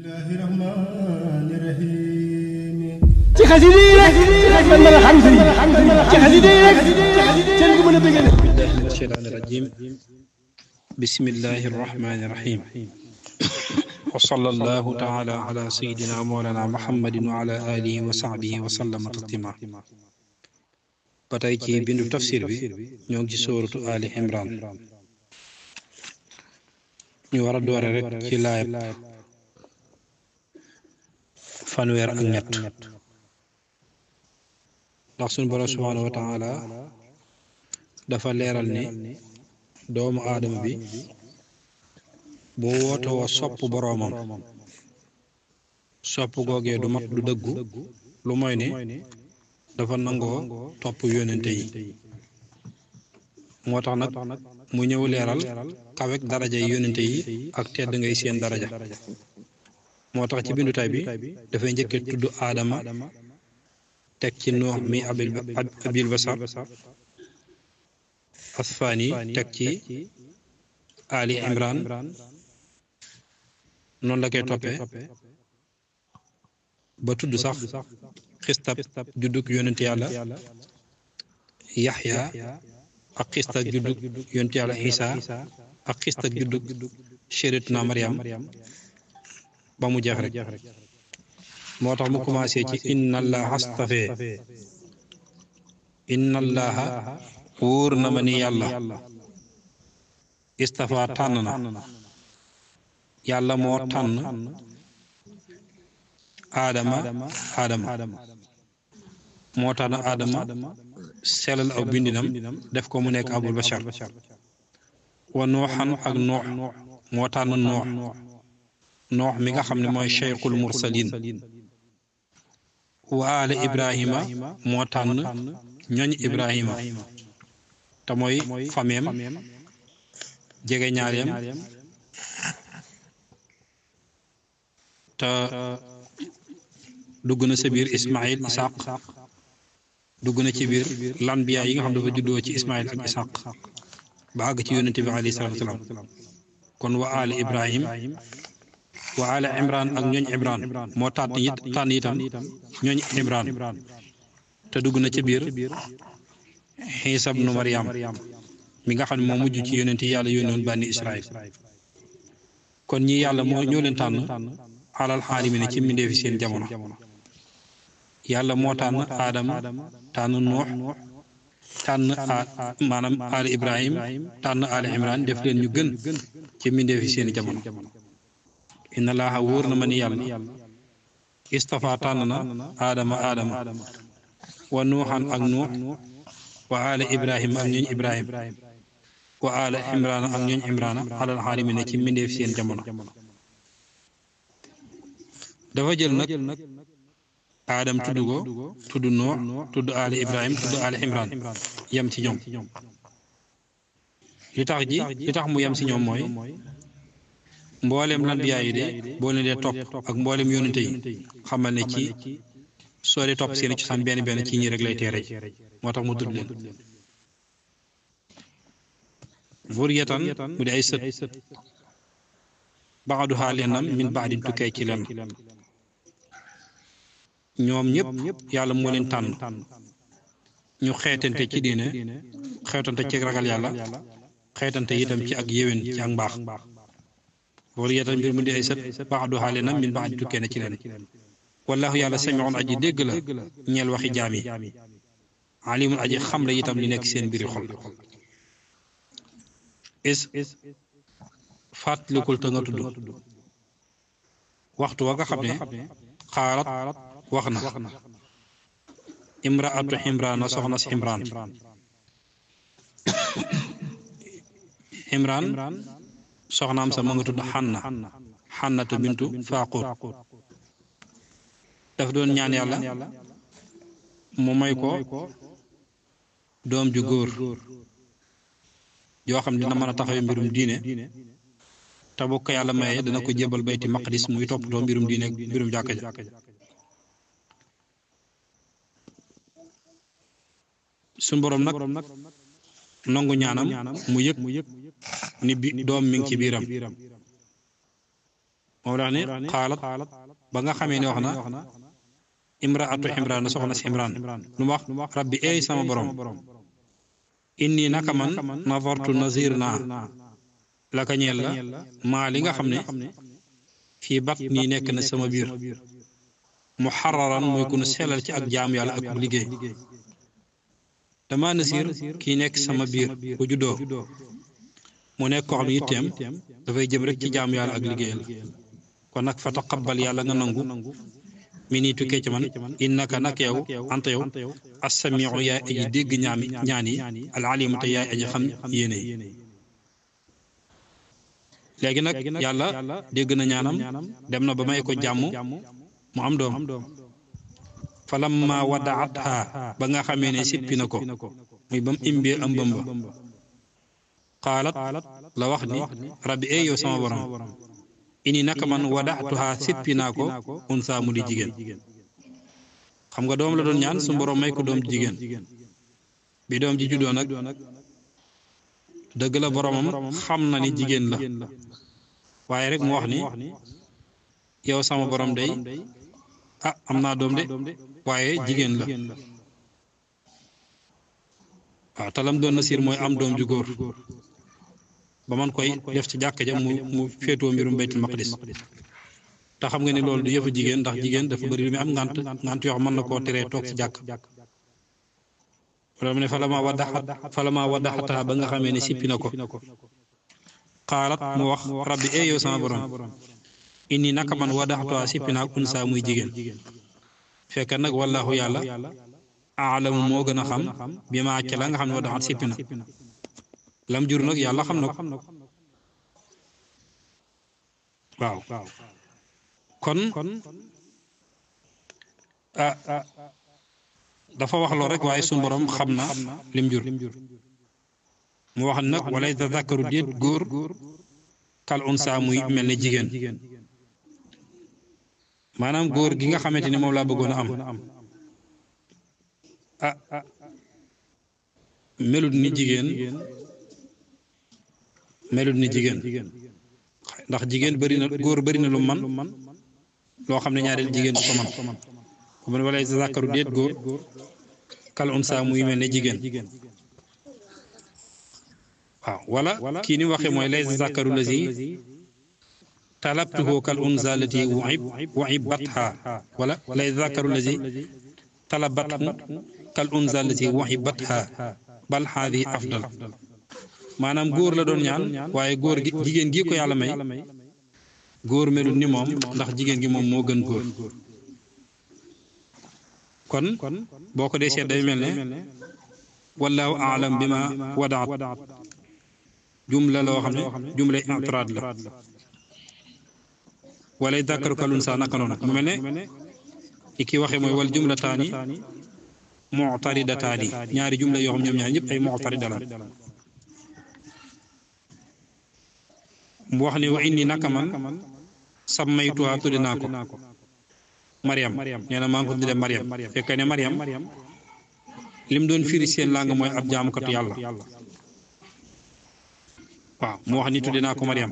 bismillahi rahmani rahim ci xasida yi rek man mën a xam sëriñ ci xasida yi rek seen ko mën a bëgg billahi min asheytaani rajim bismillahi rahmani rahim wa sallallahu taala ala sayidina mawlana muhammadin wa ala alihi wa sahbihi wa sallama taslima ba tey ci bindu tafsir bi ñoo ngi ci sóoratu Ali Imran ñu war a doore rek ci laayab fanweer ak ñett ndax suñu borom subhaanahu wa taala dafa leeral ni doomu aadama bi bu wootoo sopp boroomam sopp googee du mat du dëggu lu mooy ne dafa nangoo topp yónnente yi moo tax nag mu ñëw leeral kawek daraja yi yónnente yi ak tedd ngay seen daraja moo tax ci bindu tay bi dafay njëkke tudd aadama teg ci nuux mi abil basar asfaani teg ci Ali Imran noonu la koy toppee ba tudd sax xistab juddug yonent yàlla Yaxya ak xistab juddug yonent yàlla Isa ak xistab juddug Sayyidatuna Maryam ba mu jeex rek moo tax mu commencé ci inna allaha astafee inna allaha wóor na ma ni yàlla istafa tànn na yàlla moo tànn aadama moo tànn aadama selal aw bindinam def ko mu nekk abul bashar wa nooxan ak noox moo tànn noox mi nga xam ne mooy cheikhul mursalin wa ala ibrahima moo tànn ñooñ ibrahima te mooy fameem jege ñaaleem te dugg na sa biir ismail isaq dugg na ci biir lanbiya yi nga xam dafa juddoo ci ismail ak isaq ba àgg ci yónnente bi alayhi salaatu wasalaam kon wa ala ibrahim wa ala imran ak ñooñ imran moo tànn itam ñooñ imran te dugg na ci biir Iisa ibnu Maryam mi nga xam ne moo mujj ci yonent yi yàlla yónnoon bànni Israël kon ñi yàlla moo ñoo leen tànn alal xaalimine ci mbindeefi seen jamono yàlla moo tànn aadama tànn nuux tànn maanaam ali ibrahim tànn ali imran def leen ñu gën ci mbindeefi seen jamono inna laaha wóor na ma ni yàlla istafa tànn na aadama wa nuuxan ak nuux wa ala ibrahima ak ñooñ ibrahim wa ala imrana ak ñooñ imrana alal xaalimine ci mbindeef seen jamono dafa jël nag aadam tudd ko tudd nuux tudd ala ibrahim tudd ala imran yem ci ñoom li tax mu yem ci ñoom mooy mboolem lanbiyaa yi de boo leen dee topp ak mboolem yónnente yi xamal ne ci soo dee topp seeni cosaan benn ci ñi rek lay teere moo tax mu tudd leen zurriyatan mu di ay sët ba'duhaa lennam min ba'din tukkee ci lenn ñoom ñëpp yàlla moo leen tànn ñu xeetante ci diine xeetante ci ragal yàlla xeetante itam ci ak yéwén ci ak mbaax zurriyatan mbir mu di ay sët ba'duhaa lennam min ba'din tukkee na ci lenn wallahu yàlla samiun aji dégg la ñeel waxi jaam yi alimun aji xam la itam li nekk seen biiri xol fàttalikul te nga tudd waxtu wa nga xam ne xaalat wax na imraatu imraana soxna si imraan soxnaam sa ma nga tudd xannatu bintu faaquut daf doon ñaan yàlla mu may ko doom ju góor yoo xam ne dina mën a taxawee mbirum diine te bu ko yàlla mayee dana ko jébal bayti maqdis muy toppatoo mbirum diine mbirum jàkka ja suñ boroom nag nangu ñaanam mu yëg ni bi doom mi ngi ci biiram moom la wax ne xaalat ba nga xamee ne wax na imraatu Imraan soxna si Imraan lu mu wax rabbi eey sama borom inni naka man nazartu nazir naa la ka ñeel la maa li nga xam ne fii bat nii nekk na sama biir muharraran mooy ku nu sellal ci ak jaam yàlla ak liggéey dama nasir kii nekk sama biir bu juddoo mu nekk koo xam ne yitteem dafay jëm rek ci jaam yàlla ak liggéeyal kon nag fa taqabbal yàlla nga nangu mi nii tukkee ci man innaka nak yow anta yow as-samiu yaay aji dégg ñaan yi al alimu te yaay aji xam yéene yi léegi nag yàlla dégg na ñaanam dem na ba may ko jàmm mu am doom falamma wadaatha ba nga xamee ne sippi na ko muy ba mu imbee am bëmba qaalat la wax ni rabbi ee yow sama borom ini naka man wadaatuha sippi naa ko unsa mu di jigéen xam nga doom la doon ñaan su borom may ko doom jigéen bi doom ji juddoo nag dëgg la boromam xam na ni jigéen la waaye rek mu wax ni yow sama borom day ah am naa doom de waaye jigéen la waaw talam doon nasir mooy am doom ju góor ba man koy def ci jàkka ja mu féetoo mbirum baytul maqdis te xam nga ni loolu du yëfu jigéen ndax jigéen dafa bëri lu muy am ngant yoo xam mën na koo teree toog ci jàkk loolu ne falama wadaxata ba nga xamee ne sippi na ko xaalat mu wax rabbi ee yow sama borom inni naka man wadaxtuha sippi naa unsa muy jigéen fekk nag wallahu yàlla aalamu moo gën a xam bi maa ca la nga xam ne wadaxat sippi na lam jur nag yàlla xam na ko waaw kon dafa wax loo rek waaye suñu borom xam na lim jur mu wax nag walay tazakkaru déet góor kal unsa muy mel ne jigéen maanaam góor gi nga xamante ni moom laa bëggoon a am melut ni jigéen ndax jigéen bëri na góor bëri na lu man loo xam ne ñaareel jigéen du ko man ku mu ne walay tazakkaru déet góor kal unsa muy mel ne jigéen waaw wala kii ni waxee mooy lay tazakkaru lazi talabtuhu kal unsa lati wahibatha wala lay tazakkaru lazi talabathu kal unsa lati wahibatha bal haadi afdal maanaam góor la doon ñaan waaye góor gi jigéen gi ko yàlla may góor melul ni moom ndax jigéen gi moom moo gën góor kon boo ko dee seet day mel ne wallahu aalam bi ma wadaat jumla loo xam ne jumla i'tiraad la wala dàkkaru kalun sa naka noonu mu mel ne li kii waxee mooy wal jumlataani mu'taridataani ñaari jumla yoo xam ñoom ñaar ñëpp ay mu'tarida la mu wax ne wa inni naka man sammaytuha tudde naa ko Mariam nee na maa ngi ko tuddee Mariam fekk ne Mariam lim doon firi seen langue mooy ab jaamukatu yàlla waaw mu wax ni tudde naa ko Mariam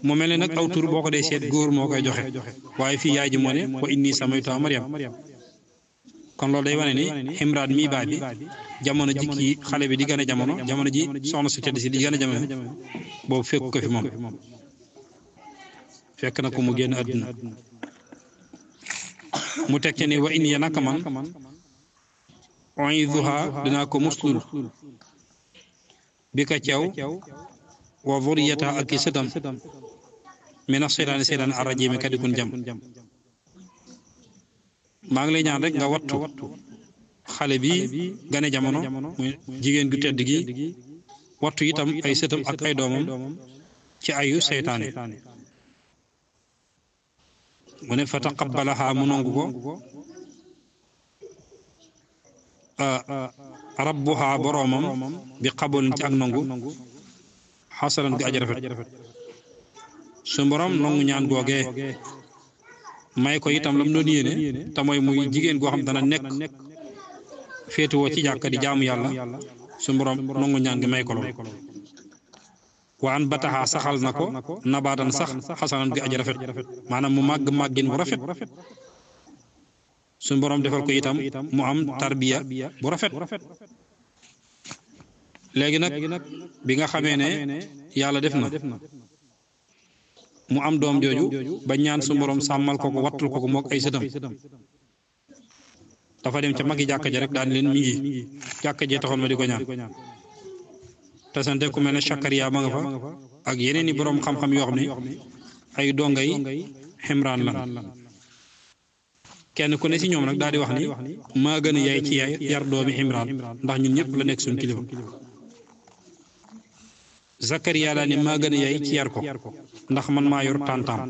mu mel ne nag aw tur boo ko dee seet góor moo koy joxe waaye fii yaay ji moo ne wa inni sammaytuha Mariam kon loolu day wane ni Imraan mii baay bi jamono ji kii xale bi di gën a jamono ji soxna su tedd si di gën a jamono boobu fekk ko fi moom fekk na ko mu génn àdduna mu tekke ni wa inni naka man u'iiduha dinaa ko muslul bi ka ceew wa zurriyataha ak i sëtam mina seytaane arrajiim kadi kun jam maa ngi lay ñaan rek nga wattu xale bi gane jamono muy jigéen gu tedd gi wattu itam ay sëtam ak ay doomam ci ayu seytaane mu ne fa taqabbalaha mu nangu ko rabbuha boroomam bi qabulin ci ak nangu xasanan gu aja rafet su borom nangu ñaan googee may ko itam lam doon yéene te mooy muy jigéen goo xam dana nekk féetuwoo ci jàkka di jaamu yàlla su borom nangu ñaan gi may ko lool wa an bataxaa saxal na ko nabaatan sax xasanan gi aji rafet maanaam mu màgg màggin bu rafet suñu borom defal ko itam mu am tarbiya bu rafet léegi nag bi nga xamee ne yàlla def na mu am doom jooju ba ñaan suñu borom sàmmal ko ko wattul ko ko mook ay sëtam dafa dem ca magi jàkka ja rek daan leen mi ngi jàkka jee taxoon ma di ko ñaan te sante ku mel ne Sakariya ma nga fa ak yeneen i borom xam-xam yoo xam ne ay dongay Ximraan lan kenn ku ne si ñoom nag daal di wax ni maa gën a yaay ci yar doomi Ximraan ndax ñun ñëpp la nekk suñu kilifa Sakariya laa ni maa gën a yaay ci yar ko ndax man maa yor tàntaam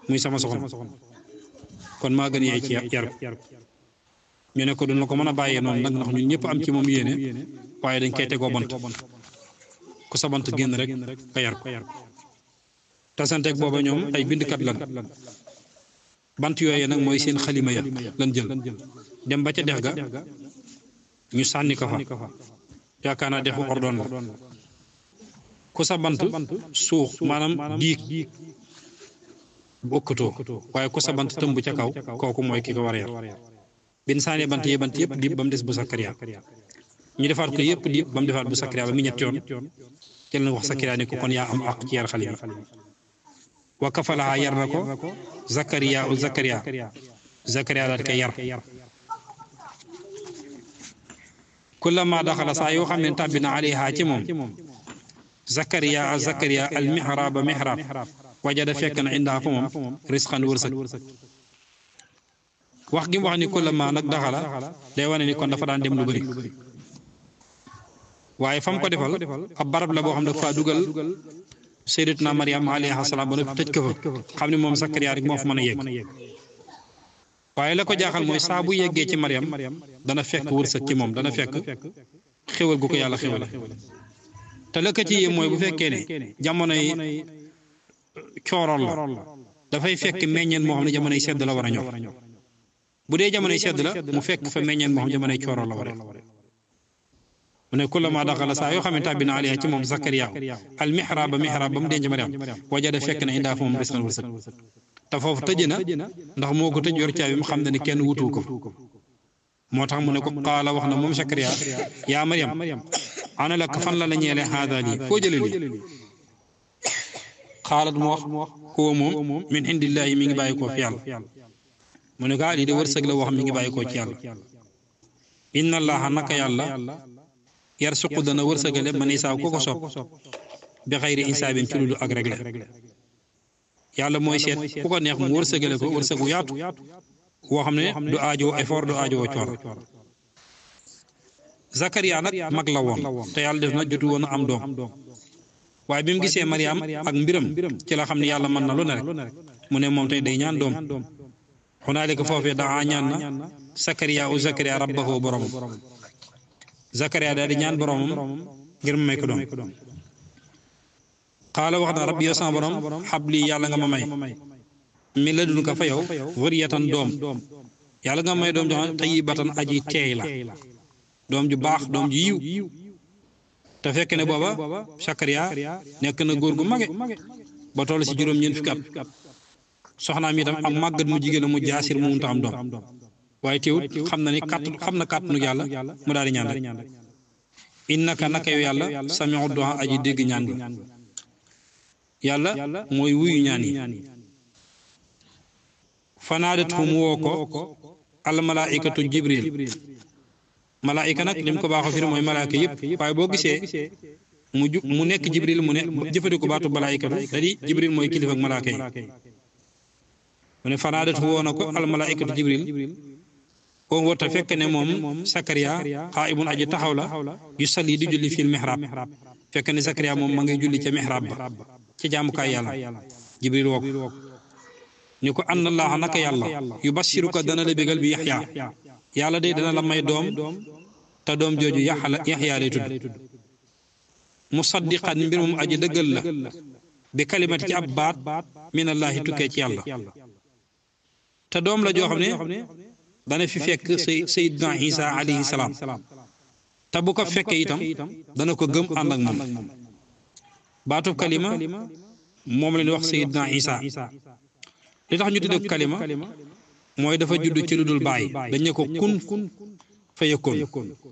muy sama soxna kon maa gën a yaay ci yar ñu ne ko duñ la ko mën a bàyyee noonu nag ndax ñun ñëpp am ci moom yéene waaye dañ koy tegoo bant ku sa bant génn rek nga yar ko tasanteeg booba ñoom ay bindkat lan bant yooyee nag mooy seen xalima ya lan jël dem ba ca dex ga ñu sànni ko fa yaakaar naa dexu ordon la ku sa bant suux maanaam diig bokkatoo waaye ku sa bant tëmb ca kaw kooku mooy ki ko war a yar bin saanee bant yëpp diib ba mu des bu Sakariya ñu defaat ko yëpp diib ba mu defaat bu Sakariya ba mu ñett yoon jël na wax Sakariya ne ko kon yaa am àq ci yar xale bi wa kafalaha yar na ko Zakariya daal di koy yar kullama daxala saa yoo xam ne tàbbi na alayha ci moom Zakariya al mihraba mihrab wajada fekk na indaa fa moom risqan wërsëg wax gi mu wax ni kullama nag daxala day wane ni kon dafa daan dem lu bëri waaye fam ko defal ab barab la boo xam ne dafa dugal sayyidatuna Maryam alayha salaam ba noppi tëj ko fa xam ne moom Sakariya rek moo fa mën a yegg waaye la ko jaaxal mooy saa bu yeggee ci Maryam dana fekk wërsëg ci moom dana fekk xéwal gu ko yàlla xéwale te la ko ci yéem mooy bu fekkee ne jamonoy cooroon la dafay fekk meññeen moo xam ne jamonoy sedd la war a ñor bu dee jamonoy sedd la mu fekk fa meññeen moo xam jamonoy cooroon la war a mu ne kullama daxala saa yoo xam ne tàbbi na alayha ci moom Zakariya al mihrab ba mu denc Maryam wajada fekk na indaa fa moom risqan wërsëg te foofu tëj na ndax moo ko tëj yor caabi mu xam ne ni kenn wutu ko moo tax mu ne ko qaala wax na moom Zakariya yaa Maryam ana lak fan la ñeele haada lii foo jële lii xaalat mu wax huwa moom min indillahi mi ngi bàyyi koo fi yàlla mu ne ko lii de wërsëg la wax mi ngi bàyyi koo ci yàlla inna allaha naka yàlla yarsuqu dana wërsëgale man isaa ku ko sopp bi xayri insaabin ci lu ak regle yàlla mooy seet ku ko neex mu wërsëgale ko wërsëgu yaatu woo xam ne du aajo effort du aajo coor Zakariya nag mag la woon te yàlla def na jotu woon am doom waaye bi mu gisee Maryam ak mbiram ci la xam ne yàlla mën na lu ne rek mu ne moom tey day ñaan doom xunaalika foofee daa ñaan na Zakariya rabbahu boromam Zakariya daal di ñaan boromam ngir mu may ko doom xaala wax na rabbi yow sama borom xabli yàlla nga ma may mi la dun ko fa yow zurriyatan doom yàlla nga may doom jox tayyibatan aji teey la doom ju baax doom ju yiw te fekk ne booba Zakariya nekk na góor gu mage ba toll si juróom-ñeent fukki at soxnaam itam am màggat mu jigéen mu jaasir mu munta am doom waaye teewut xam na ni kàttanu yàlla mu daal di ñaan rek innaka naka yow yàlla samiu du'a aji dégg ñaan gi yàlla mooy wuyu ñaan yi fanaadathu mu woo ko al malaikatu jibril malaayika nag lim ko baaxoo firi mooy malaayika yëpp waaye boo gisee mu nekk jibril mu ne jëfandikoo baatu malaayikatu da di jibril mooy kilifa ak malaaka yi mu ne fanaadathu woo na ko al malaikatu jibril oo wota fekk ne moom Zakariya qaa'ibun aji taxaw la yu salli di julli fil mihrab fekk ne Zakariya moom ma ngay julli ca mihrab ba ci jaamukaay yàlla jibril woo ko ñu ko anna allaha naka yàlla yu bashiruka dana la bégal bi yaxya yàlla de dana la may doom te doom jooju yaxya lay tudd musaddiqan mbir moom aji dëggal la bi kalimati ci ab baat minallahi tukkee ci yàlla te doom la joo xam ne dana fi fekk Seydina Isa alayhi salaam te bu ko fekkee itam dana ko gëm ànd ak moom baatub kalima moom leen wax Seydina Isa li tax ñu tuddee kalima mooy dafa judd ci lu dul bàyyi dañ ne ko kun fa yëkkoon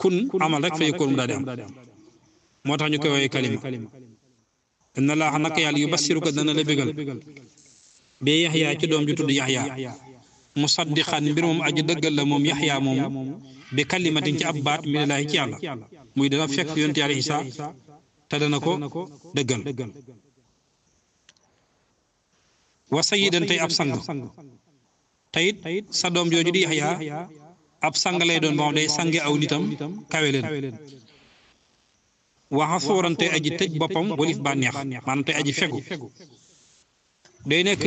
kun amal rek fa yëkkoon mu daal di am moo tax ñu koy woowee kalima inna laaha naka yàlla yubassiruka dana la bégal bee yaxyaa ci doom ju tudd yaxyaa musaddiqan mbir moom aji dëggal la moom yaxyaa moomu bi kalimatin ci ab baat minallaahi ci yàlla muy dana fekk yonent yàlla Isa te dana ko dëggal wa sayyidan tey ab sang teyit sa doom jooju di yaxyaa ab sang lay doon ba day sange aw nitam kawe leen waxa suurante aji tëj boppam walif bànneex maanaam tey aji fegu day nekk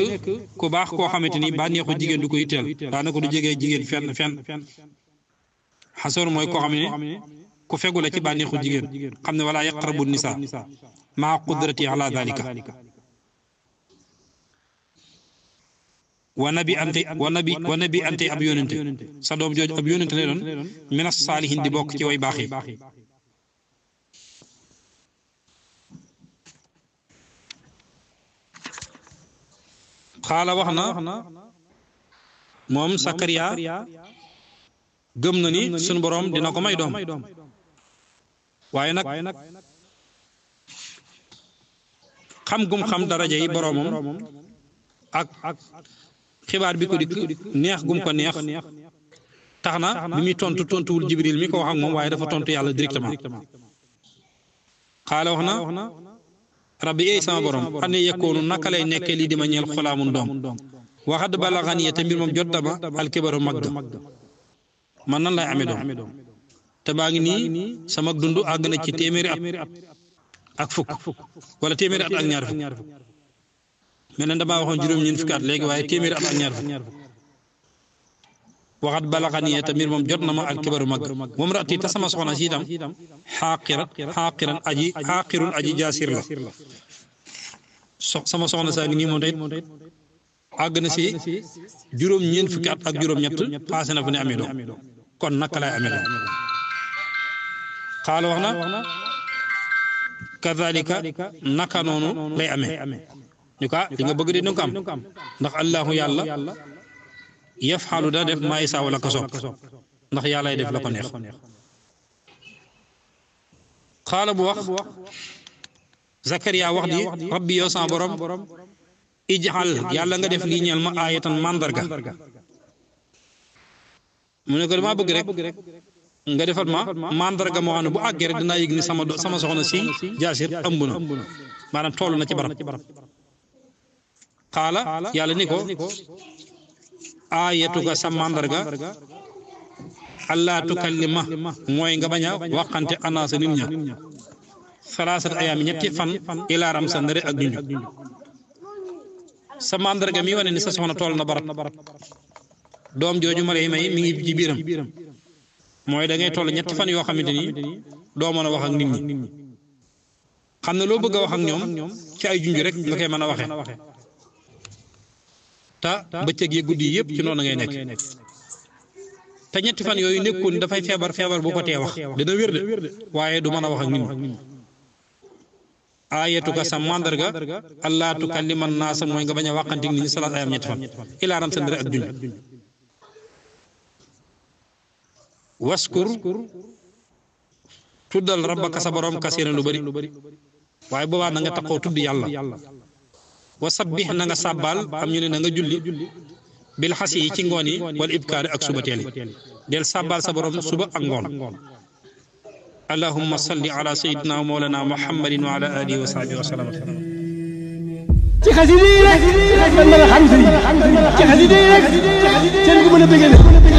ku baax koo xamante ni bànneexu jigéen du ko yitteel daanaka du jegee jigéen fenn xasoor mooy koo xam ne ku fegu la ci bànneexu jigéen xam ne wala yaqrabu nisa maa qudrati ala dalika wa nabi ante ab yónente sa doom jooju ab yónente lay doon mina saalihin di bokk ci way baax yi xaala wax na moom Sakariya gëm na ni sunu boroom dina ko may doom waaye nag xam gum xam daraja yi boroomam ak xibaar bi ko dikk neex gum ko neex tax na bi muy tontuwul Jibril mi ko wax ak moom waaye dafa tontu yàlla directement xaala wax na rabbi eey sama borom xam ne yekkoonu naka lay nekkee lii di ma ñeel xulaamun doom waxad balaxaniya te mbir moom jot dama alkibaru mag man nan lay amee doom te baa ngi nii sama dund àgg na ci téeméeri at ak fukk wala téeméeri at ak ñaar fukk mel na damaa waxoon juróom-ñeent fukki at léegi waaye téeméeri at ak ñaar fukk waxat balaxaniya te mbir moom jot na ma alkibaru mag moom raati te sama soxna si itam xaaqirun aji jaasir la sama soxna saa ngi nii moom tey àgg na si juróom-ñeent fukki at ak juróom-ñett passé na fu ne amee doom kon naka lay amee doom xaala wax na kazalika naka noonu lay amee ñu ko li nga bëgg di ko am ndax allahu yàlla yafxalu da def maa isaa wala ko soob ndax yàllaay def la ko neex xaala bu wax Zakariya wax di rabbi yow sama borom ijxal yàlla nga def lii ñeel ma aayatan mandarga mu ne ko damaa bëgg rek nga defal ma mandarga moo xam ne bu àggee rek dinaa yëg ni sama soxna si jaasir ëmb na maanaam toll na ci barab xaala yàlla ni ko aayatuka sa mandarga allah tukallima mooy nga bañ a waxante anaasa nit ña salaasat ayaami ñetti fan ilaaram sa ndare ak dunju sa mandarga mi wane ni sa soxna toll na barat doom jooju ma lay may mi ngi ci biiram mooy da ngay toll ñetti fan yoo xamante ni doo mën a wax ak nit ñi xam ne loo bëgg a wax ak ñoom ci ay junj rek nga koy mën a waxee te bëccëg yi guddi yëpp ci noonu ngay nekk te ñetti fan yooyu nekkul ni dafay feebar bu ko tee wax dina wér de waaye du mën a wax ak nit ñi aayatuka sa mandarga allah tukalliman naasa mooy nga bañ a waxantik nit ñi salaat ayam ñetti fan ilaaram sa ndare ak junj waskur tuddal rabbaka sa borom kasiran lu bari waaye boobaa na nga taxaw tudd yàlla wa sabbih na nga sàbbaal am ñu ne na nga julli bil xasi yi ci ngoon yi wala ibkaari ak suba teel yi del sàbbaal sa borom suba ak ngoon allahumma salli ala sayyidina wa mawlana muhammadin wa ala alihi wa sahbihi wa sallam ci xasida yi rek man mën a xam sëriñ ci xasida yi rek seen ko mën a bëggee